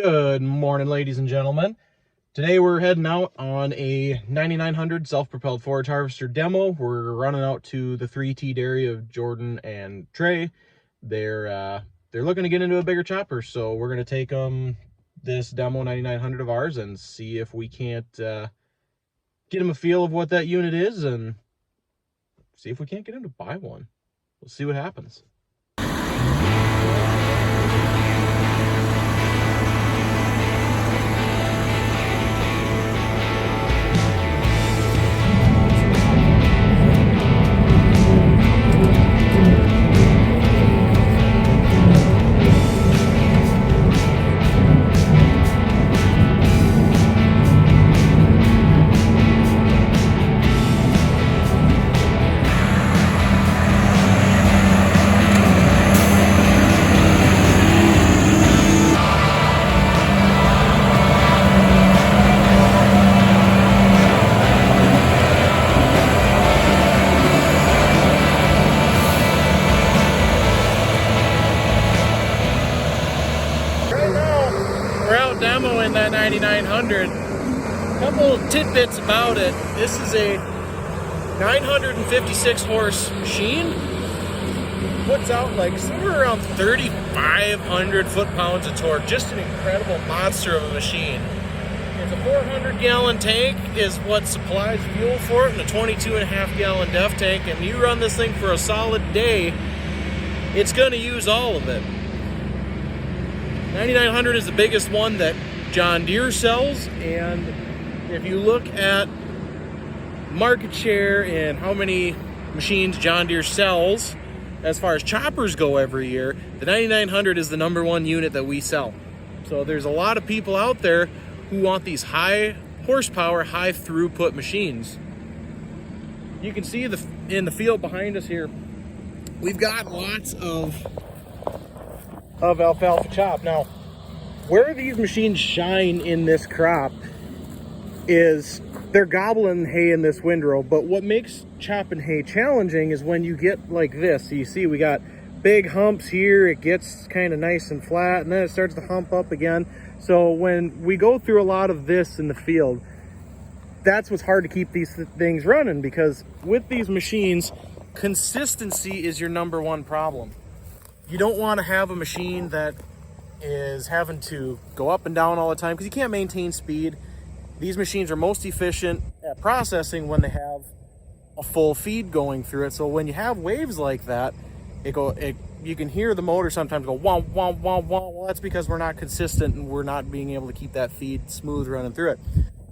Good morning, ladies and gentlemen. Today we're heading out on a 9900 self-propelled forage harvester demo. We're running out to the 3T dairy of Jordan and Trey. They're looking to get into a bigger chopper, so we're going to take them this demo 9900 of ours and see if we can't get them a feel of what that unit is and see if we can't get them to buy one. We'll see what happens. We're out demoing that 9900. A couple tidbits about it. This is a 956 horse machine. Puts out like somewhere around 3,500 foot-pounds of torque. Just an incredible monster of a machine. It's a 400-gallon tank is what supplies fuel for it, and a 22.5-gallon DEF tank. And you run this thing for a solid day, it's going to use all of it. 9900 is the biggest one that John Deere sells, and if you look at market share and how many machines John Deere sells as far as choppers go every year, the 9900 is the #1 unit that we sell. So there's a lot of people out there who want these high horsepower, high throughput machines. You can see in the field behind us here, we've got lots of alfalfa chop. Now, where these machines shine in this crop is they're gobbling hay in this windrow, but what makes chopping hay challenging is when you get like this. So you see we got big humps here, it gets kind of nice and flat, and then it starts to hump up again. So when we go through a lot of this in the field, that's what's hard to keep these things running, because with these machines, consistency is your #1 problem. You don't want to have a machine that is having to go up and down all the time, because you can't maintain speed. These machines are most efficient at processing when they have a full feed going through it. So when you have waves like that, you can hear the motor sometimes go wah, wah, wah, wah. Well, that's because we're not consistent and we're not being able to keep that feed smooth running through it.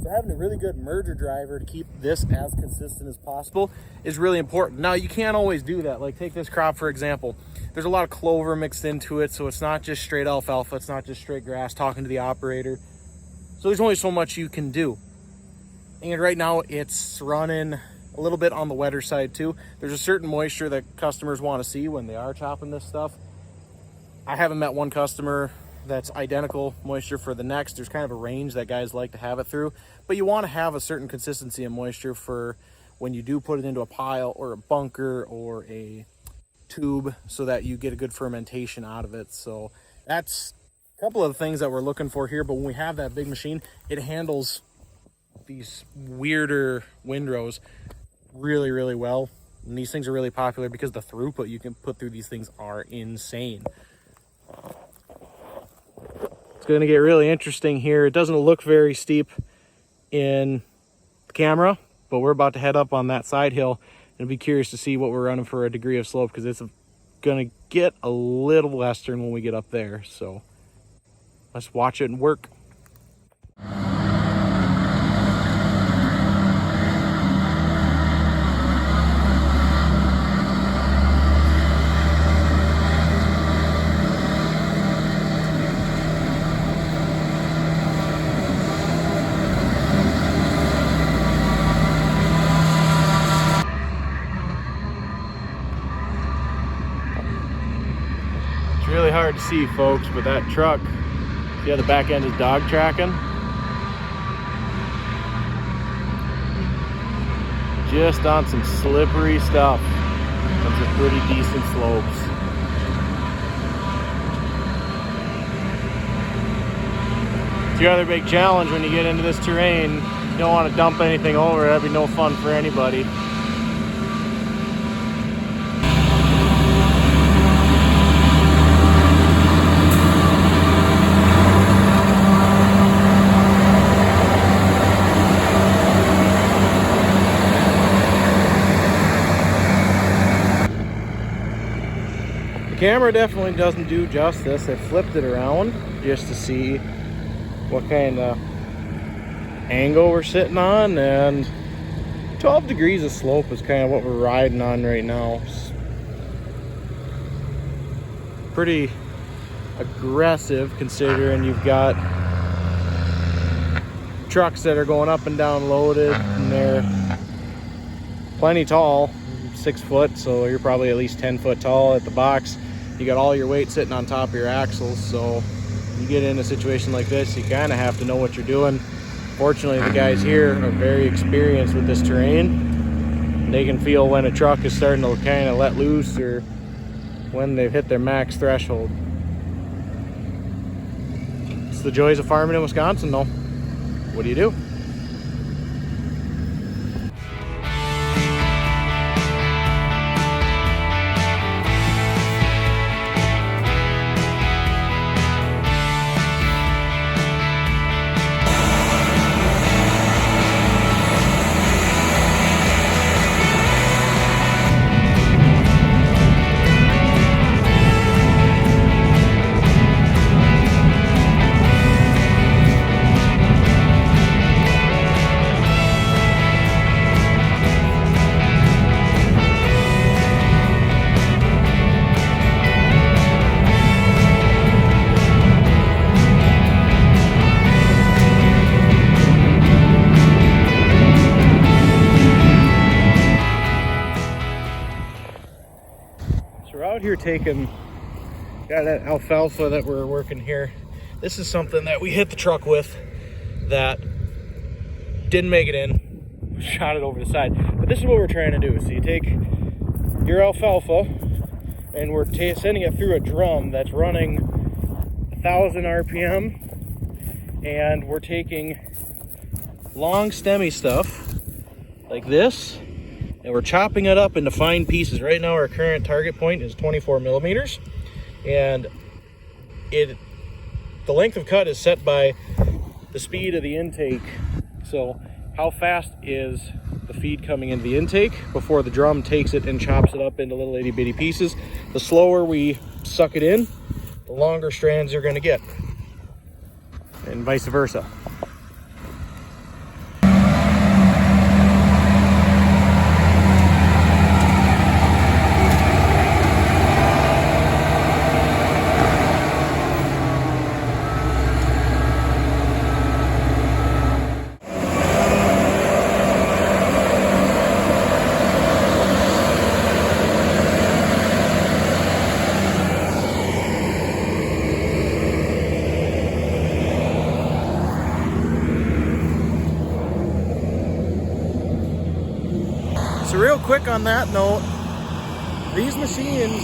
So having a really good merger driver to keep this as consistent as possible is really important. Now, you can't always do that. Like, take this crop, for example. There's a lot of clover mixed into it, so it's not just straight alfalfa, it's not just straight grass, talking to the operator. So there's only so much you can do. And right now it's running a little bit on the wetter side too. There's a certain moisture that customers want to see when they are chopping this stuff. I haven't met one customer that's identical moisture for the next. There's kind of a range that guys like to have it through, but you want to have a certain consistency of moisture for when you do put it into a pile or a bunker or a tube, so that you get a good fermentation out of it. So that's a couple of the things that we're looking for here. But when we have that big machine, it handles these weirder windrows really, really well. And these things are really popular because the throughput you can put through these things are insane. It's going to get really interesting here. It doesn't look very steep in the camera, but we're about to head up on that side hill and be curious to see what we're running for a degree of slope, because it's going to get a little western when we get up there. So let's watch it and work. Really hard to see, folks, but that truck, see how the back end is dog tracking? Just on some slippery stuff. Those are pretty decent slopes. your other big challenge when you get into this terrain. You don't want to dump anything over. That'd be no fun for anybody. The camera definitely doesn't do justice. I flipped it around just to see what kind of angle we're sitting on, and 12 degrees of slope is kind of what we're riding on right now. It's pretty aggressive considering you've got trucks that are going up and down loaded, and they're plenty tall, 6 foot, so you're probably at least 10 foot tall at the box. You got all your weight sitting on top of your axles, so you get in a situation like this, you kind of have to know what you're doing. Fortunately, the guys here are very experienced with this terrain. They can feel when a truck is starting to kind of let loose or when they've hit their max threshold. It's the joys of farming in Wisconsin, though. What do you do? Out here got that alfalfa that we're working here. This is something that we hit the truck with that didn't make it in, shot it over the side. But this is what we're trying to do. So you take your alfalfa and we're sending it through a drum that's running 1,000 RPM, and we're taking long stemmy stuff like this, and we're chopping it up into fine pieces. Right now our current target point is 24 millimeters, and the length of cut is set by the speed of the intake. So how fast is the feed coming into the intake before the drum takes it and chops it up into little itty bitty pieces. The slower we suck it in, the longer strands you're going to get, and vice versa. So real quick on that note, these machines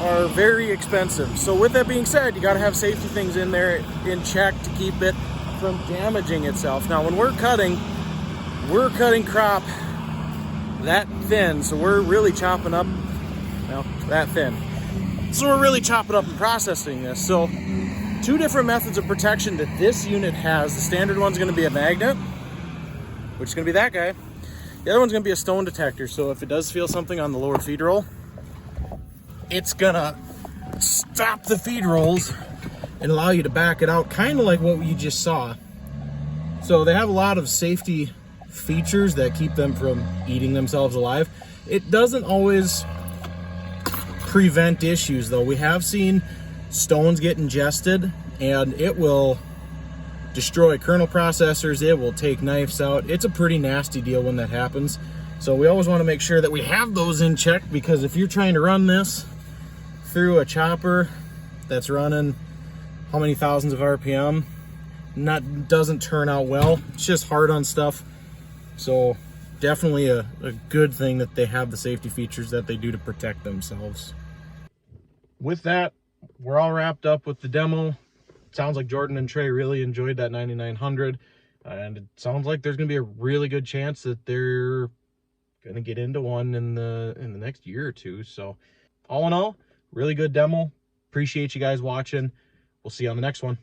are very expensive. So with that being said, you got to have safety things in there in check to keep it from damaging itself. Now when we're cutting crop that thin, so we're really chopping up, that thin. So we're really chopping up and processing this. So 2 different methods of protection that this unit has. The standard one's going to be a magnet, which is going to be that guy. The other one's going to be a stone detector, so if it does feel something on the lower feed roll, it's going to stop the feed rolls and allow you to back it out, kind of like what you just saw. So they have a lot of safety features that keep them from eating themselves alive. It doesn't always prevent issues, though. We have seen stones get ingested, and it will destroy kernel processors. It will take knives out. It's a pretty nasty deal when that happens. So we always want to make sure that we have those in check, because if you're trying to run this through a chopper that's running how many thousands of RPM, doesn't turn out well. It's just hard on stuff. So definitely a good thing that they have the safety features that they do to protect themselves. With that, we're all wrapped up with the demo. sounds like Jordan and Trey really enjoyed that 9900, and it sounds like there's going to be a really good chance that they're going to get into one in the next year or two. So all in all, really good demo. Appreciate you guys watching. We'll see you on the next one.